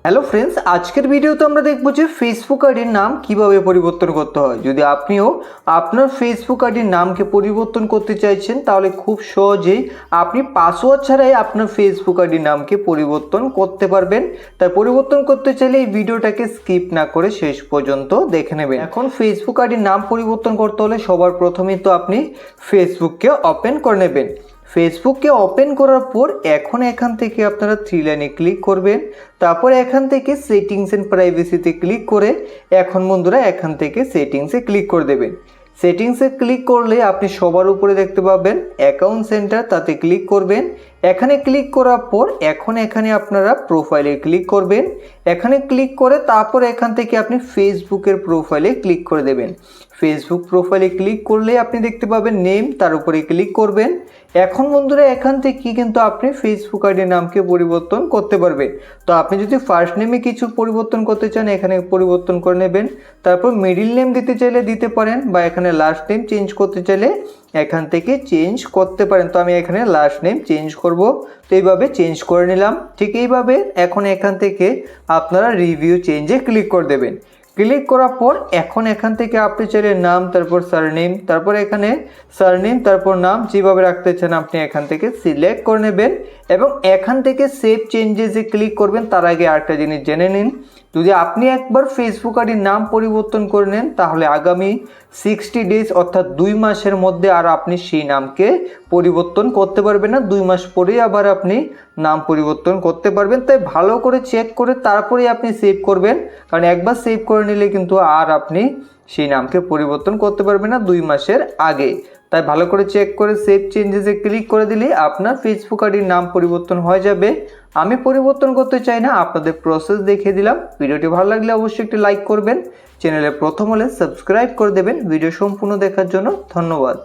Hello friends, আজকের ভিডিওতে আমরা দেখব যে ফেসবুক আইডির নাম কিভাবে পরিবর্তন করতে হয়। যদি আপনিও আপনার ফেসবুক আইডির নামকে পরিবর্তন করতে চাইছেন তাহলে খুব সহজেই আপনি পাসওয়ার্ড ছাড়াই আপনার ফেসবুক আইডির নামকে পরিবর্তন করতে পারবেন। তাই পরিবর্তন করতে চাইলে এই ভিডিওটাকে স্কিপ না করে শেষ পর্যন্ত দেখে নেবেন। এখন ফেসবুক আইডির নাম পরিবর্তন করতে হলে সবার প্রথমেই তো আপনি ফেসবুককে ওপেন করে নেবেন। ফেসবুককে ওপেন করার পর এখন এখান থেকে আপনারা থ্রি লাইনে ক্লিক করবেন। তারপর এখান থেকে সেটিংস এন্ড প্রাইভেসিতে ক্লিক করে এখন বন্ধুরা এখান থেকে সেটিংসে ক্লিক করে দেবেন। সেটিংসে ক্লিক করলে আপনি সবার উপরে দেখতে পাবেন অ্যাকাউন্ট সেন্টার, তাতে ক্লিক করবেন। এখানে ক্লিক করার পর এখানে আপনারা প্রোফাইলে ক্লিক করবেন। এখানে ক্লিক করে তারপর এখান থেকে আপনি ফেসবুকের প্রোফাইলে ক্লিক করে দেবেন। ফেসবুক প্রোফাইলে ক্লিক করলে আপনি দেখতে পাবেন নেম, তার উপরে ক্লিক করবেন। এখন বন্ধুরা এখান থেকে কিন্তু আপনি ফেসবুক আইডির নামকে পরিবর্তন করতে পারবেন। তো আপনি যদি ফার্স্ট নেমে কিছু পরিবর্তন করতে চান এখানে পরিবর্তন করে নেবেন। তারপর মিডিল নেম দিতে চাইলে দিতে পারেন, বা এখানে লাস্ট নেম চেঞ্জ করতে চাইলে এখান থেকে চেঞ্জ করতে পারেন। তো আমি এখানে লাস্ট নেম চেঞ্জ করব, তো এইভাবে চেঞ্জ করে নিলাম। ঠিক এইভাবে এখন এখান থেকে আপনারা রিভিউ চেঞ্জে ক্লিক করে দেবেন। ক্লিক করার পর এখন এখান থেকে আপনি চাইলে নাম, তারপর সারনেম, তারপর এখানে সারনেম, তারপর নাম যেভাবে রাখতে চান আপনি এখান থেকে সিলেক্ট করে নেবেন এবং এখান থেকে সেভ চেঞ্জেসে ক্লিক করবেন। তার আগে আরেকটা জিনিস জেনে নিন, যদি আপনি একবার ফেসবুক আইডির নাম পরিবর্তন করে নেন তাহলে আগামী 60 ডেজ অর্থাৎ 2 মাসের মধ্যে আর আপনি সেই নামকে পরিবর্তন করতে পারবেন না। 2 মাস পরেই আবার আপনি নাম পরিবর্তন করতে পারবেন। তাই ভালো করে চেক করে তারপরে আপনি সেভ করবেন, কারণ একবার সেভ করে নিলে কিন্তু আর আপনি সেই নামকে পরিবর্তন করতে পারবেন না 2 মাসের আগে। তাই ভালো করে চেক করে সেভ চেঞ্জেসে ক্লিক করে দিলে আপনার ফেসবুক আইডির নাম পরিবর্তন হয়ে যাবে। আমি পরিবর্তন করতে চাই না, আপনাদের প্রসেস দেখিয়ে দিলাম। ভিডিওটি ভালো লাগলে অবশ্যই একটি লাইক করবেন, চ্যানেলে প্রথম হলে সাবস্ক্রাইব করে দেবেন। ভিডিও সম্পূর্ণ দেখার জন্য ধন্যবাদ।